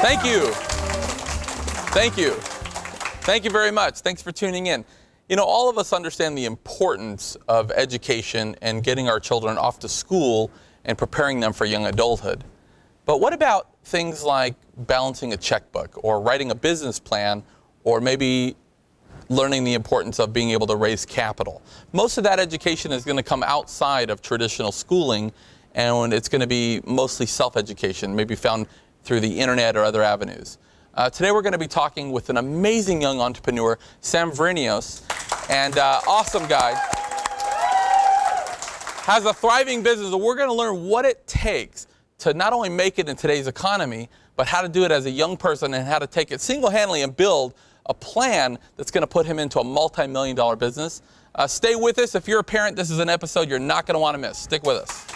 Thank you. Thank you. Thank you very much. Thanks for tuning in. You know, all of us understand the importance of education and getting our children off to school and preparing them for young adulthood. But what about things like balancing a checkbook or writing a business plan or maybe learning the importance of being able to raise capital? Most of that education is going to come outside of traditional schooling, and it's going to be mostly self-education, maybe found through the internet or other avenues. Today we're going to be talking with an amazing young entrepreneur, Sam Vrinios, and awesome guy. Has a thriving business, and we're going to learn what it takes to not only make it in today's economy, but how to do it as a young person and how to take it single-handedly and build a plan that's going to put him into a multi-million-dollar business. Stay with us. If you're a parent, this is an episode you're not going to want to miss. Stick with us.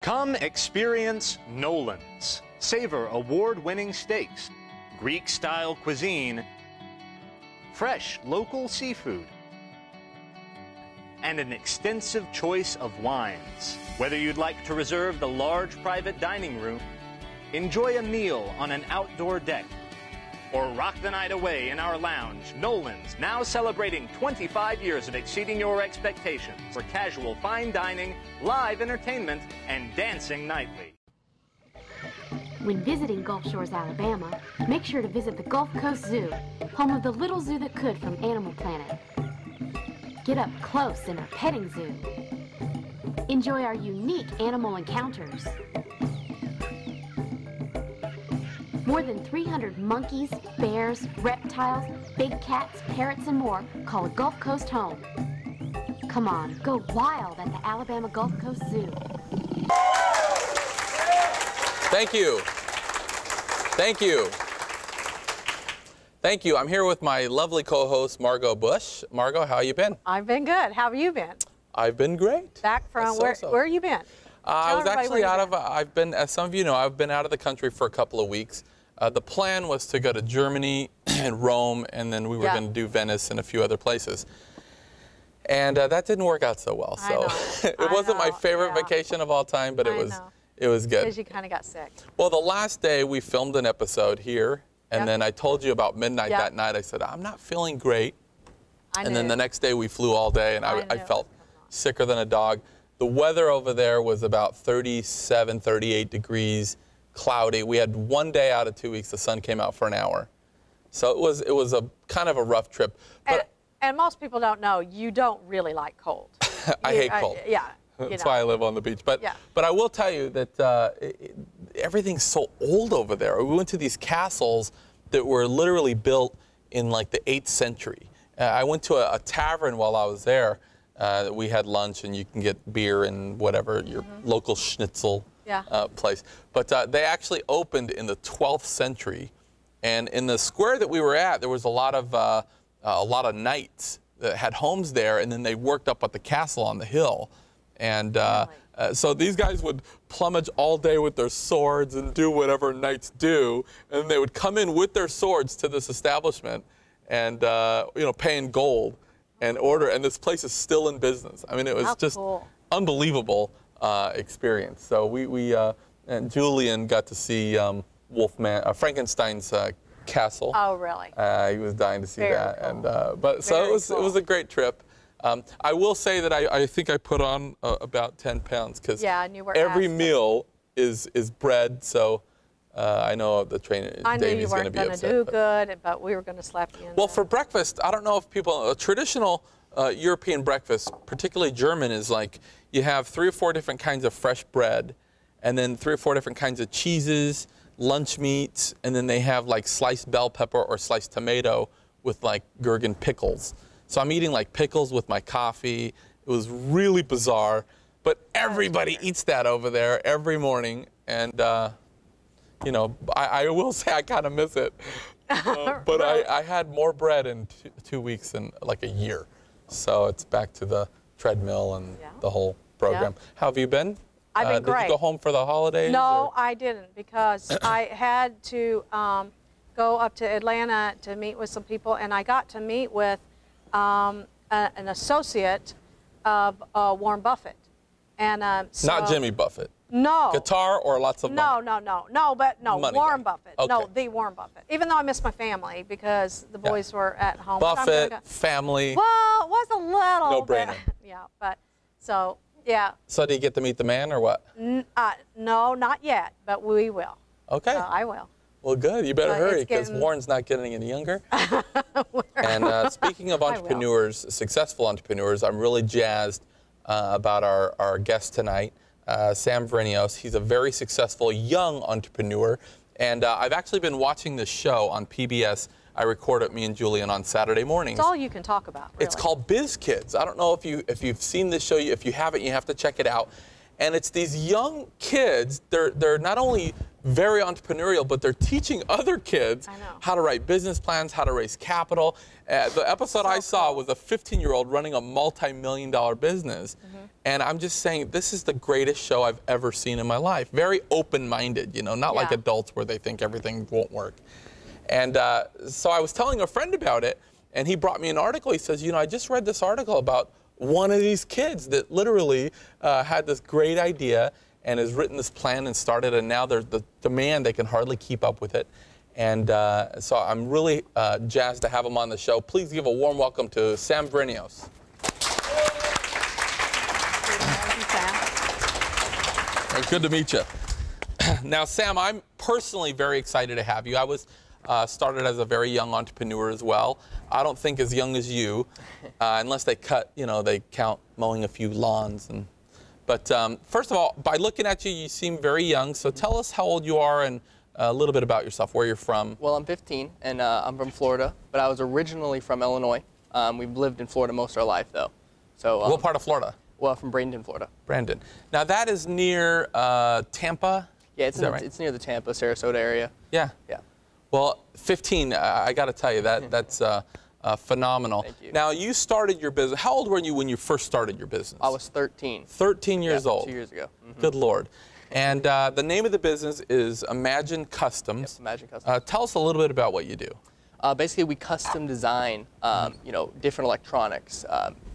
Come experience Nolan's. Savor award-winning steaks, Greek-style cuisine, fresh local seafood, and an extensive choice of wines. Whether you'd like to reserve the large private dining room, enjoy a meal on an outdoor deck, or rock the night away in our lounge, Nolan's now celebrating 25 years of exceeding your expectations for casual fine dining, live entertainment, and dancing nightly. When visiting Gulf Shores, Alabama, make sure to visit the Gulf Coast Zoo, home of the little zoo that could from Animal Planet. Get up close in our petting zoo. Enjoy our unique animal encounters. More than 300 monkeys, bears, reptiles, big cats, parrots, and more call a Gulf Coast home. Come on, go wild at the Alabama Gulf Coast Zoo. Thank you. Thank you. Thank you. I'm here with my lovely co-host, Margot Bush. Margot, how you been? I've been good. How have you been? I've been great. Back from where you been? I was actually I've been, as some of you know, I've been out of the country for a couple of weeks. The plan was to go to Germany and Rome, and then we were going to do Venice and a few other places. And that didn't work out so well. So it wasn't my favorite vacation of all time, but it was good. Because you kind of got sick. Well, the last day we filmed an episode here, and then I told you about midnight that night. I said, I'm not feeling great. And then the next day we flew all day, and I felt sicker than a dog. The weather over there was about 37, 38 degrees, cloudy. We had one day out of 2 weeks, the sun came out for an hour. So it was a kind of a rough trip. But and most people don't know, you don't really like cold. I hate cold. That's why I live on the beach. But I will tell you that everything's so old over there. We went to these castles that were literally built in like the 8th century. I went to a tavern while I was there. We had lunch, and you can get beer and whatever, your local schnitzel place. But they actually opened in the 12th century. And in the square that we were at, there was a lot of knights that had homes there, and then they worked up at the castle on the hill. And so these guys would plumage all day with their swords and do whatever knights do, and they would come in with their swords to this establishment and pay in gold and order, and this place is still in business. I mean, it was just unbelievable experience. So we and Julian got to see Frankenstein's castle. Oh, really? He was dying to see that. Cool. And it was a great trip. I will say that I think I put on about 10 pounds because every meal is bread. So I know the trainer Davey's going to be upset. I knew you weren't going to do good, but we were going to slap you in. Well, for breakfast, I don't know if people, a traditional European breakfast, particularly German, is like you have 3 or 4 different kinds of fresh bread, and then 3 or 4 different kinds of cheeses, lunch meats, and then they have like sliced bell pepper or sliced tomato with like gherkin pickles. So I'm eating like pickles with my coffee. It was really bizarre, but everybody eats that over there every morning, and you know, I will say I kind of miss it. But I had more bread in 2 weeks than like a year. So it's back to the treadmill and the whole program. Yeah. How have you been? I've been great. Did you go home for the holidays? No, I didn't, because I had to go up to Atlanta to meet with some people, and I got to meet with an associate of Warren Buffett. And so, not Jimmy Buffett. No. Guitar or lots of money? No, Money Warren guy. Buffett. Okay. No, the Warren Buffett. Even though I missed my family because the boys were at home. Buffett, family. Well, it was a little No-brainer. Yeah, but so, yeah. So do you get to meet the man or what? No, not yet, but we will. Okay. So I will. Well, good. You better hurry, because getting... Warren's not getting any younger. And speaking of entrepreneurs, successful entrepreneurs, I'm really jazzed about our guest tonight, Sam Vrinios. He's a very successful young entrepreneur. And I've actually been watching this show on PBS. I record it, me and Julian, on Saturday mornings. It's all you can talk about, really. It's called Biz Kids. I don't know if you've seen this show. If you haven't, you have to check it out. And it's these young kids. They're not only very entrepreneurial, but they're teaching other kids how to write business plans, how to raise capital. The episode I saw was a 15-year-old running a multi-million-dollar business. And I'm just saying, this is the greatest show I've ever seen in my life. Very open-minded, you know, not like adults where they think everything won't work. And so I was telling a friend about it, and he brought me an article. He says, you know, I just read this article about one of these kids that literally had this great idea and has written this plan and started, and now there's the demand, they can hardly keep up with it. And so I'm really jazzed to have him on the show. Please give a warm welcome to Sam Vrinios. Good to meet you. Now, Sam, I'm personally very excited to have you. I was started as a very young entrepreneur as well. I don't think as young as you, unless they they count mowing a few lawns. But first of all, by looking at you, you seem very young. So tell us how old you are and a little bit about yourself, where you're from. Well, I'm 15, and I'm from Florida, but I was originally from Illinois. We've lived in Florida most of our life, though. So what part of Florida? Well, from Bradenton, Florida. Brandon. Now, that is near Tampa? Yeah, it's near the Tampa, Sarasota area. Yeah? Yeah. Well, 15, I got to tell you, that's phenomenal. Thank you. Now, you started your business. How old were you when you first started your business? I was 13. 13 years old. 2 years ago. Good Lord. And the name of the business is Imagine Customs. Yep, Imagine Customs. Tell us a little bit about what you do. Basically, we custom design, different electronics.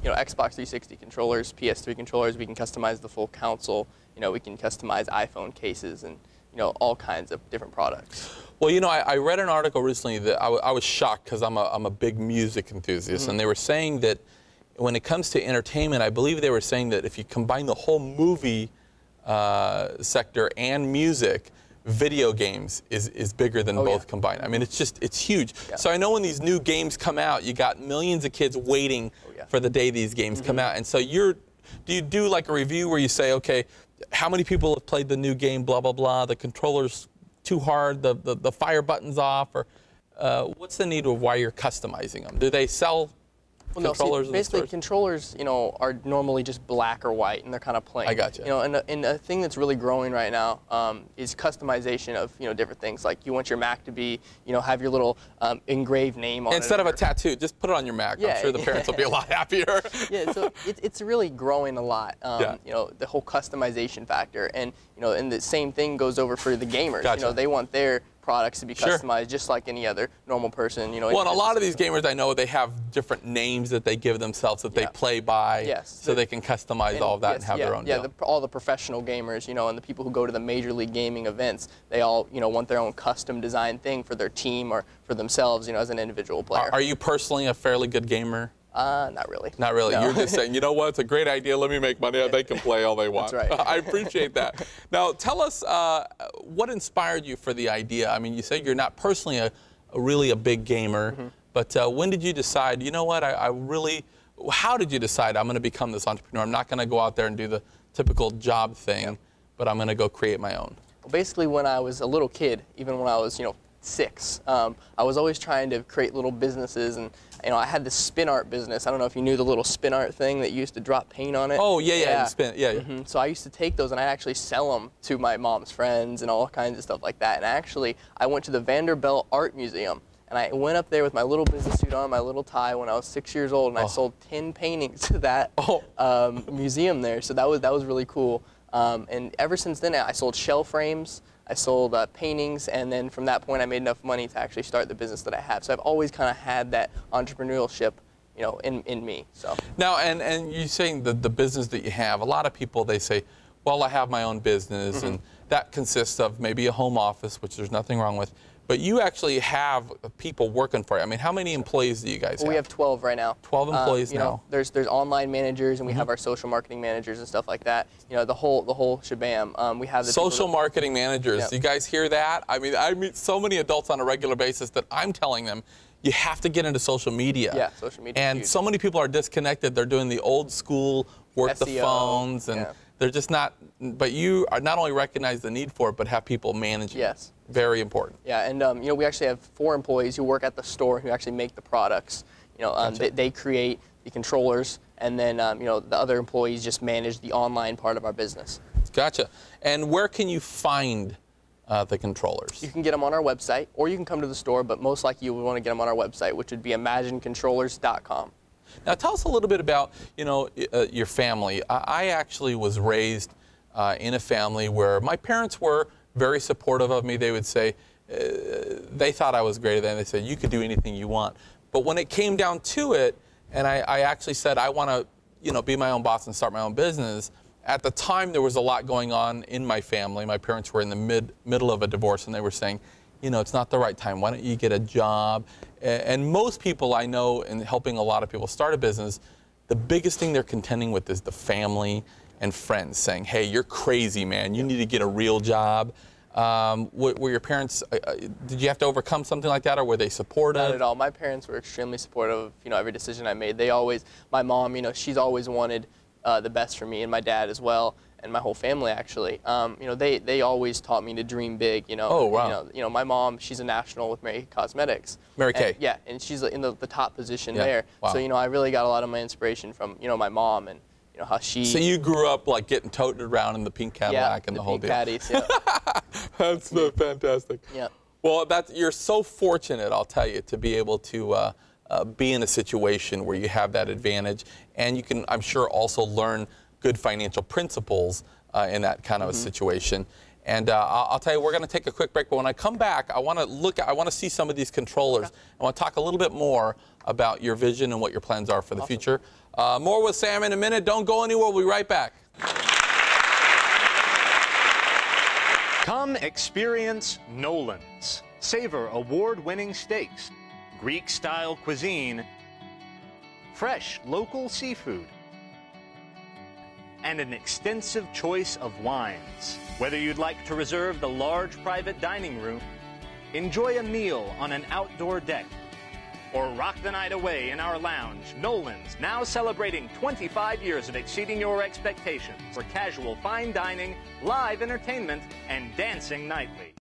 Xbox 360 controllers, PS3 controllers. We can customize the full console. We can customize iPhone cases and all kinds of different products. Well, I read an article recently that I was shocked because I'm a big music enthusiast, and they were saying that when it comes to entertainment, I believe they were saying that if you combine the whole movie sector and music, video games is bigger than both combined. I mean, it's huge. Yeah. So I know when these new games come out, you got millions of kids waiting for the day these games come out. And so do you do like a review where you say, okay, how many people have played the new game, blah, blah, blah, the controller's too hard, the fire button's off, or what's the need of why you're customizing them? Do they sell controllers? Basically, controllers, are normally just black or white, and they're kind of plain. I got you. And a thing that's really growing right now is customization of different things. Like you want your Mac to be, have your little engraved name on it. Instead of a tattoo, just put it on your Mac. Yeah, I'm sure the parents will be a lot happier. Yeah, so it's really growing a lot. The whole customization factor, and and the same thing goes over for the gamers. Gotcha. They want their products to be customized just like any other normal person. Well, and a lot of these gamers I know, they have different names that they give themselves that they play by, so they can customize all of that and have their own deal. All the professional gamers, and the people who go to the Major League Gaming events, they all, want their own custom design thing for their team or for themselves, as an individual player. Are you personally a fairly good gamer? Not really. Not really. No. You're just saying, you know what, it's a great idea, let me make money, they can play all they want. That's right. I appreciate that. Now, tell us what inspired you for the idea? I mean, you say you're not personally really a big gamer, but when did you decide, you know what, how did you decide I'm going to become this entrepreneur? I'm not going to go out there and do the typical job thing, but I'm going to go create my own. Well, basically, when I was a little kid, even when I was, 6. I was always trying to create little businesses, and I had this spin art business. I don't know if you knew the little spin art thing that you used to drop paint on it. Oh yeah. Spin, yeah. So I used to take those and I'd actually sell them to my mom's friends and all kinds of stuff like that. And actually, I went to the Vanderbilt Art Museum, and I went up there with my little business suit on, my little tie, when I was 6 years old, and I sold 10 paintings to that museum there. So that was really cool. And ever since then, I sold shell frames. I sold paintings, and then from that point I made enough money to actually start the business that I have. So I've always kind of had that entrepreneurship, in me. So now, and you're saying the business that you have, a lot of people, they say, well, I have my own business, and that consists of maybe a home office, which there's nothing wrong with, but you actually have people working for you. I mean, how many employees do you guys have? We have 12 right now. 12 employees now. There's online managers, and we have our social marketing managers and stuff like that. The whole shebang. We have the social marketing managers. Yep. You guys hear that? I mean, I meet so many adults on a regular basis that I'm telling them, you have to get into social media. Yeah, social media. And so many people are disconnected. They're doing the old school, work SEO, the phones, and they're just not. But you are not only recognize the need for it, but have people managing. Yes. Very important. Yeah, and we actually have 4 employees who work at the store who actually make the products. Gotcha. They create the controllers, and then the other employees just manage the online part of our business. Gotcha. And where can you find the controllers? You can get them on our website, or you can come to the store, but most likely you would want to get them on our website, which would be imaginecontrollers.com. Now tell us a little bit about your family. I actually was raised in a family where my parents were very supportive of me. They would say, they thought I was greater than. They said, you could do anything you want. But when it came down to it, and I actually said, I want to be my own boss and start my own business, at the time there was a lot going on in my family. My parents were in the middle of a divorce, and they were saying, it's not the right time. Why don't you get a job? And most people I know, in helping a lot of people start a business, the biggest thing they're contending with is the family and friends saying, hey, you're crazy, man. You need to get a real job. Were your parents, did you have to overcome something like that, or were they supportive? Not at all. My parents were extremely supportive of every decision I made. They always, my mom, she's always wanted the best for me, and my dad as well, and my whole family actually. They always taught me to dream big. Oh wow. My mom, she's a national with Mary Cosmetics. Mary Kay. Yeah, and she's in the top position there. Wow. So I really got a lot of my inspiration from my mom, and how she. So you grew up like getting toted around in the pink Cadillac and the whole deal. Caddies, yeah. That's fantastic. Yeah. Well, you're so fortunate, I'll tell you, to be able to be in a situation where you have that advantage, and you can, I'm sure, also learn good financial principles in that kind of a situation. And I'll tell you, we're going to take a quick break, but when I come back, I want to see some of these controllers. Okay. I want to talk a little bit more about your vision and what your plans are for the future. More with Sam in a minute. Don't go anywhere. We'll be right back. Come experience Nolan's. Savor award-winning steaks, Greek-style cuisine, fresh local seafood, and an extensive choice of wines. Whether you'd like to reserve the large private dining room, enjoy a meal on an outdoor deck, or rock the night away in our lounge, Nolan's, now celebrating 25 years of exceeding your expectations for casual fine dining, live entertainment, and dancing nightly.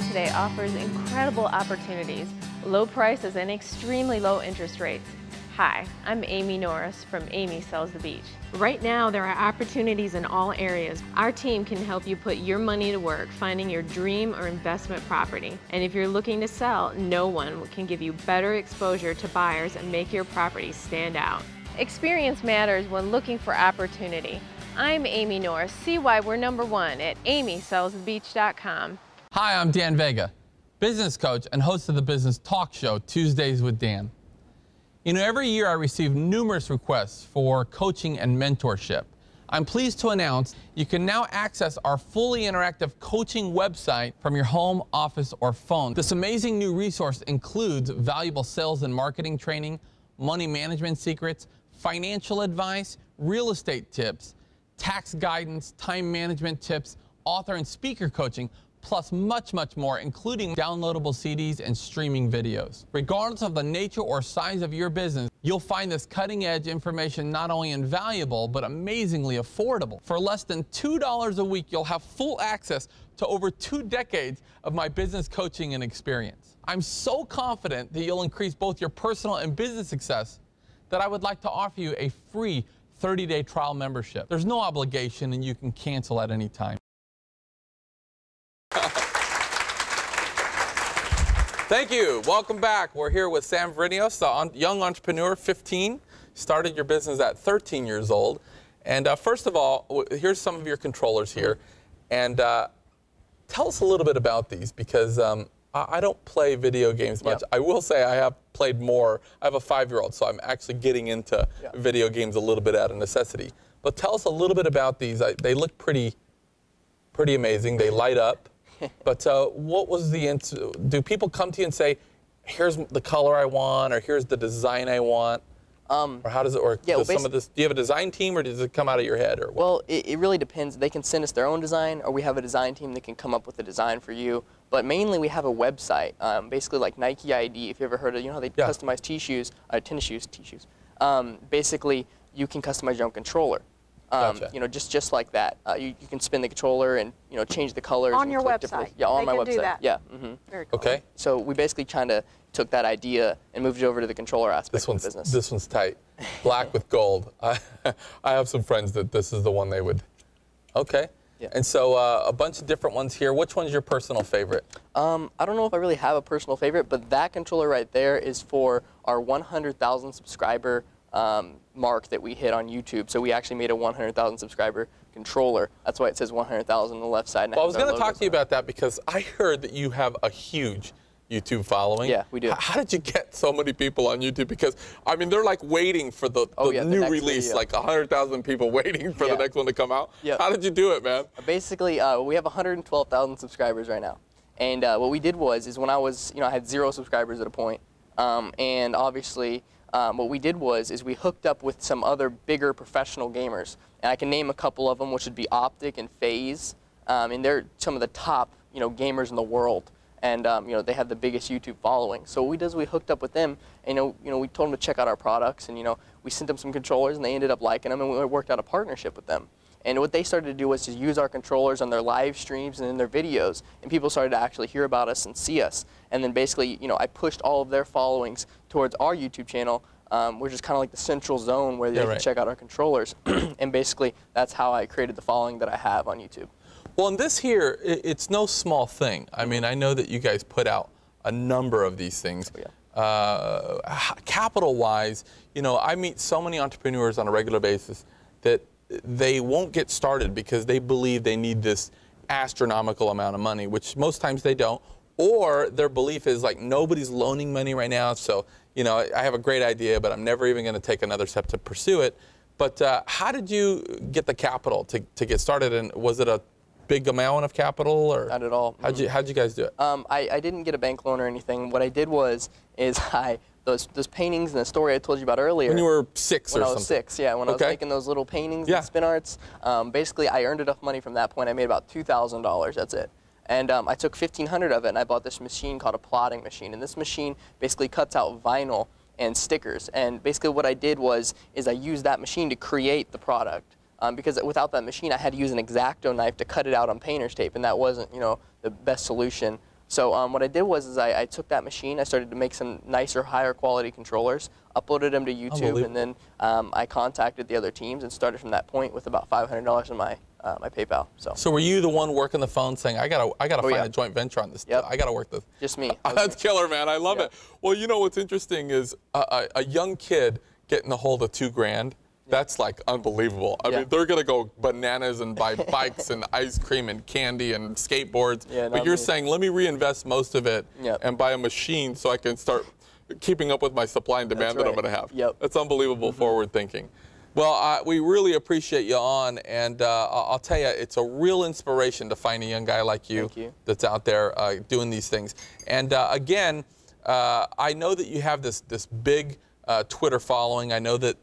Today offers incredible opportunities, low prices, and extremely low interest rates. Hi, I'm Amy Norris from Amy Sells the Beach. Right now, there are opportunities in all areas. Our team can help you put your money to work finding your dream or investment property. And if you're looking to sell, no one can give you better exposure to buyers and make your property stand out. Experience matters when looking for opportunity. I'm Amy Norris. See why we're #1 at amysellsthebeach.com. Hi, I'm Dan Vega, business coach and host of the business talk show, Tuesdays with Dan. Every year I receive numerous requests for coaching and mentorship. I'm pleased to announce you can now access our fully interactive coaching website from your home, office, or phone. This amazing new resource includes valuable sales and marketing training, money management secrets, financial advice, real estate tips, tax guidance, time management tips, author and speaker coaching, plus much, much more, including downloadable CDs and streaming videos. Regardless of the nature or size of your business, you'll find this cutting-edge information not only invaluable, but amazingly affordable. For less than $2 a week, you'll have full access to over 2 decades of my business coaching and experience. I'm so confident that you'll increase both your personal and business success that I would like to offer you a free 30-day trial membership. There's no obligation, and you can cancel at any time. Thank you. Welcome back. We're here with Sam Vrinios, a young entrepreneur, 15. Started your business at 13 years old. And first of all, here's some of your controllers here. And tell us a little bit about these, because I don't play video games much. Yep. I will say I have played more. I have a 5-year-old, so I'm actually getting into video games a little bit out of necessity. But tell us a little bit about these. They look pretty amazing. They light up. But what was do people come to you and say, here's the color I want, or here's the design I want? Or how does it work? Yeah, do you have a design team, or does it come out of your head? Or what? Well, it really depends. They can send us their own design, or we have a design team that can come up with a design for you. But mainly we have a website, basically like Nike ID, if you ever heard of, you know how they customize tennis shoes, T-shoes. Basically, you can customize your own controller. Gotcha. You know, just like that. You can spin the controller and, you know, change the colors. On your website. Yeah, on my website. Do that. Yeah. Very cool. Okay. So we basically kind of took that idea and moved it over to the controller aspect of the business. This one's tight. Black with gold. I have some friends that this is the one they would. Okay. Yeah. And so a bunch of different ones here. Which one's your personal favorite? I don't know if I really have a personal favorite, but that controller right there is for our 100,000 subscriber mark that we hit on YouTube. So we actually made a 100,000 subscriber controller. That's why it says 100,000 on the left side. Well, I was going to talk to you about that, because I heard that you have a huge YouTube following. Yeah, we do. How did you get so many people on YouTube? Because, I mean, they're like waiting for the new release, video. Like 100,000 people waiting for the next one to come out. Yep. How did you do it, man? Basically, we have 112,000 subscribers right now. And what we did was when I was, I had 0 subscribers at a point. And obviously, what we did was we hooked up with some other bigger professional gamers. And I can name a couple of them, which would be Optic and FaZe. And they're some of the top, gamers in the world. And they have the biggest YouTube following. So what we did is we hooked up with them, and we told them to check out our products, and we sent them some controllers, and they ended up liking them, and we worked out a partnership with them. And what they started to do was to use our controllers on their live streams and in their videos, and people started to actually hear about us and see us. And then basically, I pushed all of their followings towards our YouTube channel, which is kind of like the central zone where they can check out our controllers. And basically, that's how I created the following that I have on YouTube. Well, and this here, it's no small thing. I mean, I know that you guys put out a number of these things. Oh, yeah. Capital-wise, I meet so many entrepreneurs on a regular basis that they won't get started because they believe they need this astronomical amount of money, which most times they don't. Or their belief is like, nobody's loaning money right now, so, I have a great idea, but I'm never even going to take another step to pursue it. But how did you get the capital to get started, and was it a big amount of capital, or not at all? How'd you guys do it? I didn't get a bank loan or anything. What I did was those paintings and the story I told you about earlier. When you were 6 or something. When I was 6, yeah. When I was making those little paintings and spin arts, basically I earned enough money from that point. I made about $2,000. That's it. And I took $1,500 of it, and I bought this machine called a plotting machine. And this machine basically cuts out vinyl and stickers. And basically what I did was I used that machine to create the product. Because without that machine, I had to use an X-Acto knife to cut it out on painter's tape, and that wasn't, the best solution. So what I did was I took that machine, I started to make some nicer, higher quality controllers, uploaded them to YouTube, and then I contacted the other teams and started from that point with about $500 in my PayPal. So were you the one working the phone saying, I gotta find a joint venture on this? Yep. I gotta work this. Just me. That's killer, man. I love it. Well, what's interesting is a young kid getting a hold of $2,000. That's like unbelievable. I mean, they're gonna go bananas and buy bikes and ice cream and candy and skateboards. But you're saying, let me reinvest most of it and buy a machine so I can start keeping up with my supply and demand that I'm gonna have. Yep. That's unbelievable forward thinking. Well, we really appreciate you on, and I'll tell you, it's a real inspiration to find a young guy like you, that's out there doing these things. And again, I know that you have this big Twitter following. I know that,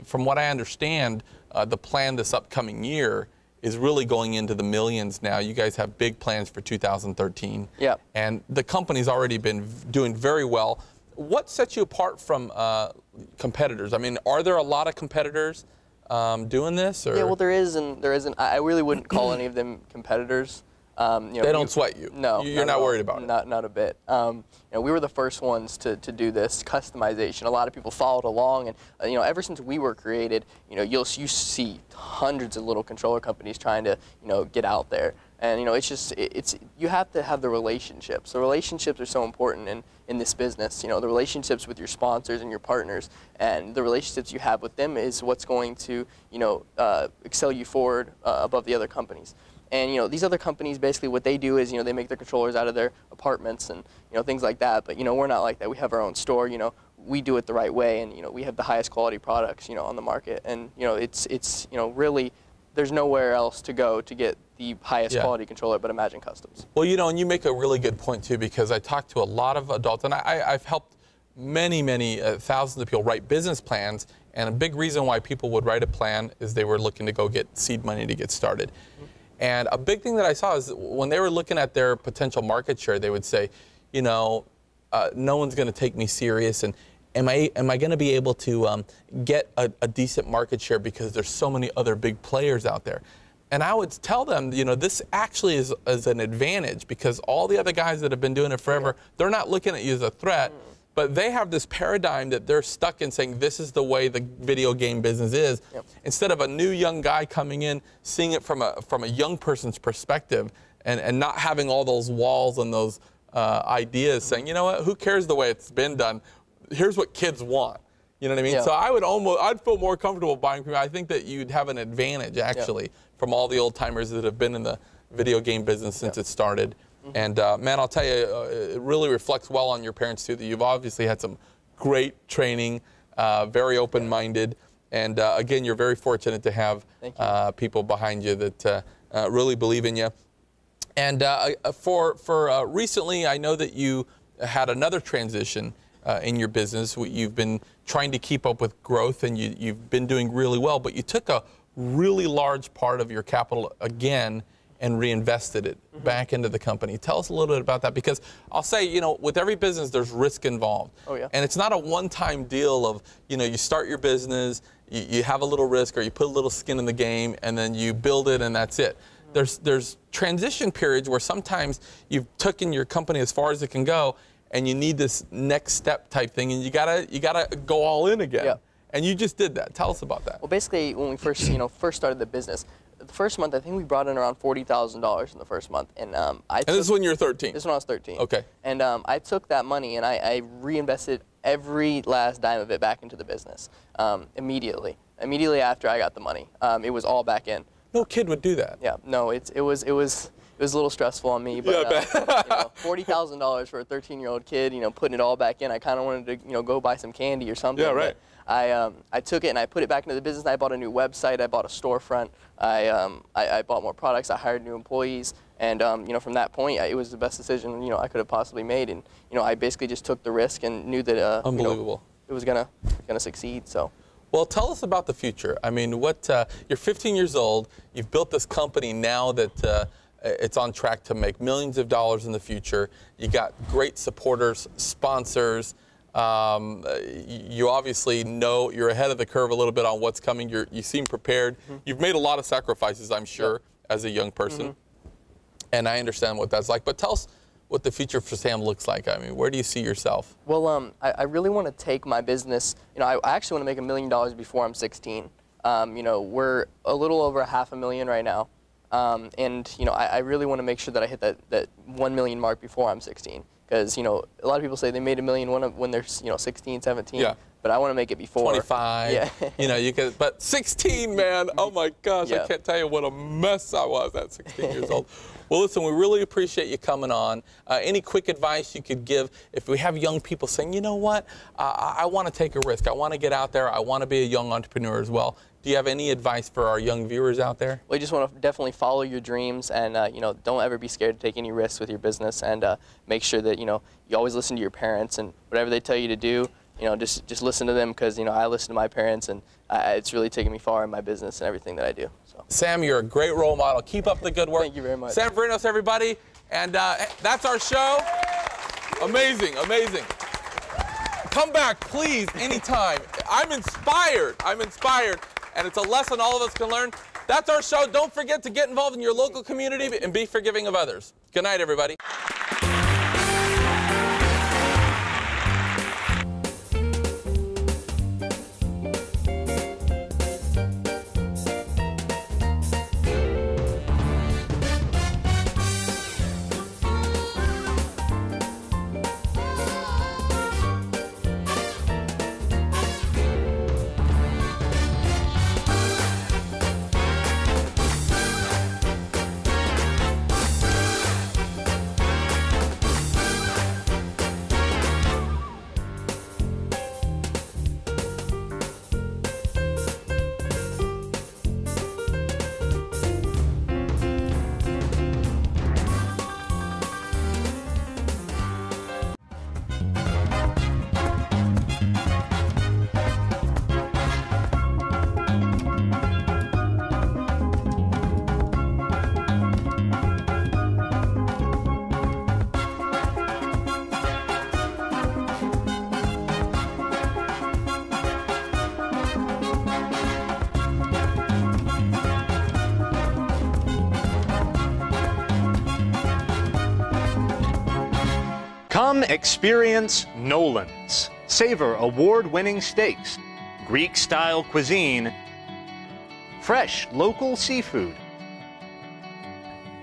from what I understand, the plan this upcoming year is really going into the millions now. You guys have big plans for 2013. Yeah. And the company's already been doing very well. What sets you apart from competitors? I mean, are there a lot of competitors doing this? Or? Yeah, well, there is, and there isn't. I really wouldn't call any of them competitors. You know, they don't sweat you. No, you're not worried about it. Not a bit. You know, we were the first ones to do this customization. A lot of people followed along, and you know, ever since we were created, you know, you see hundreds of little controller companies trying to, you know, get out there. And you know, it's just you have to have the relationships. The relationships are so important in this business. You know, the relationships with your sponsors and your partners, and the relationships you have with them is what's going to, you know, excel you forward above the other companies. And you know, these other companies, basically what they do is, you know, they make their controllers out of their apartments and, you know, things like that. But you know, we're not like that. We have our own store. You know, we do it the right way, and you know, we have the highest quality products, you know, on the market. And you know, it's you know, really, there's nowhere else to go to get the highest quality controller but Imagine Customs. Well, you know, and you make a really good point too, because I talk to a lot of adults, and I've helped many thousands of people write business plans, and a big reason why people would write a plan is they were looking to go get seed money to get started. And a big thing that I saw is when they were looking at their potential market share, they would say, you know, no one's going to take me serious, and am I going to be able to get a decent market share because there's so many other big players out there? And I would tell them, you know, this actually is an advantage, because all the other guys that have been doing it forever, they're not looking at you as a threat, but they have this paradigm that they're stuck in, saying this is the way the video game business is. Instead of a new young guy coming in, seeing it from a young person's perspective, and not having all those walls and those ideas, saying, you know what, who cares the way it's been done? Here's what kids want. You know what I mean? So I'd feel more comfortable buying from you. I think that you'd have an advantage, actually, from all the old timers that have been in the video game business since it started. And man, I'll tell you, it really reflects well on your parents too, that you've obviously had some great training, very open-minded, and again, you're very fortunate to have people behind you that really believe in you. And for recently, I know that you had another transition in your business. You've been trying to keep up with growth, and you've been doing really well, but you took a really large part of your capital again and reinvested it back into the company. Tell us a little bit about that, because I'll say, you know, with every business, there's risk involved. And it's not a one-time deal of, you know, you start your business, you have a little risk, or you put a little skin in the game, and then you build it, and that's it. There's transition periods where sometimes you've taken your company as far as it can go, and you need this next step type thing, and you gotta go all in again. And you just did that. Tell us about that. Well, basically, when we first started the business, the first month, I think we brought in around $40,000 in the first month, and this is when you were 13. This is when I was 13. Okay. And I took that money and I reinvested every last dime of it back into the business immediately. Immediately after I got the money, it was all back in. No kid would do that. Yeah. No, it was a little stressful on me, but you know, $40,000 for a 13-year-old kid, you know, putting it all back in. I kind of wanted to, you know, go buy some candy or something. Yeah, right. I took it and I put it back into the business. I bought a new website. I bought a storefront. I bought more products. I hired new employees. And you know, from that point, it was the best decision, you know, I could have possibly made. And you know, I basically just took the risk and knew that unbelievable, you know, it was gonna succeed. So. Well, tell us about the future. I mean, you're 15 years old. You've built this company now that it's on track to make millions of dollars in the future. You got great supporters, sponsors. You obviously know you're ahead of the curve a little bit on what's coming. You seem prepared. You've made a lot of sacrifices, I'm sure, as a young person. And I understand what that's like. But tell us what the future for Sam looks like. I mean, where do you see yourself? Well, I really want to take my business, you know, I actually want to make $1 million before I'm 16. You know, we're a little over $500,000 right now. And, you know, I really want to make sure that I hit that 1 million mark before I'm 16. Because, you know, a lot of people say they made $1 million when they're, you know, 16, 17. But but I want to make it before. 25. Yeah. You know, you could, but 16, man. Oh my gosh, I can't tell you what a mess I was at 16 years old. Well, listen, we really appreciate you coming on. Any quick advice you could give if we have young people saying, you know what, I want to take a risk. I want to get out there. I want to be a young entrepreneur as well. Do you have any advice for our young viewers out there? Well, you just want to definitely follow your dreams, and you know, don't ever be scared to take any risks with your business, and make sure that, you know, you always listen to your parents, and whatever they tell you to do, you know, just listen to them, because, you know, I listen to my parents, and it's really taken me far in my business and everything that I do. So. Sam, you're a great role model. Keep up the good work. Thank you very much. Sam Vrinios, everybody, and that's our show. Amazing, amazing. Come back, please, anytime. I'm inspired. I'm inspired. And it's a lesson all of us can learn. That's our show. Don't forget to get involved in your local community and be forgiving of others. Good night, everybody. Come experience Nolan's. Savor award-winning steaks, Greek-style cuisine, fresh local seafood,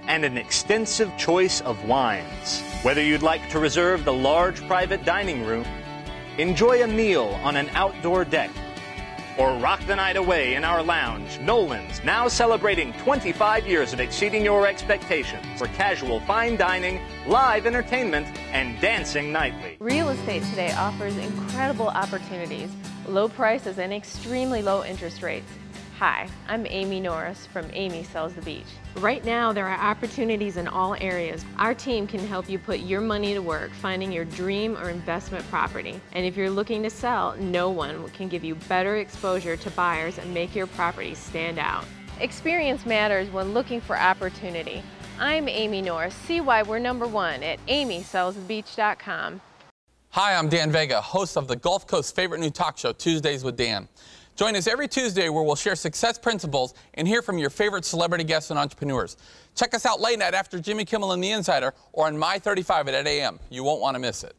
and an extensive choice of wines. Whether you'd like to reserve the large private dining room, enjoy a meal on an outdoor deck, or rock the night away in our lounge, Nolan's now celebrating 25 years of exceeding your expectations for casual fine dining, live entertainment, and dancing nightly. Real estate today offers incredible opportunities, low prices, and extremely low interest rates. Hi, I'm Amy Norris from Amy Sells the Beach. Right now, there are opportunities in all areas. Our team can help you put your money to work finding your dream or investment property. And if you're looking to sell, no one can give you better exposure to buyers and make your property stand out. Experience matters when looking for opportunity. I'm Amy Norris. See why we're #1 at amysellsthebeach.com. Hi, I'm Dan Vega, host of the Gulf Coast's favorite new talk show, Tuesdays with Dan. Join us every Tuesday where we'll share success principles and hear from your favorite celebrity guests and entrepreneurs. Check us out late night after Jimmy Kimmel and The Insider or on My 35 at 8 a.m. You won't want to miss it.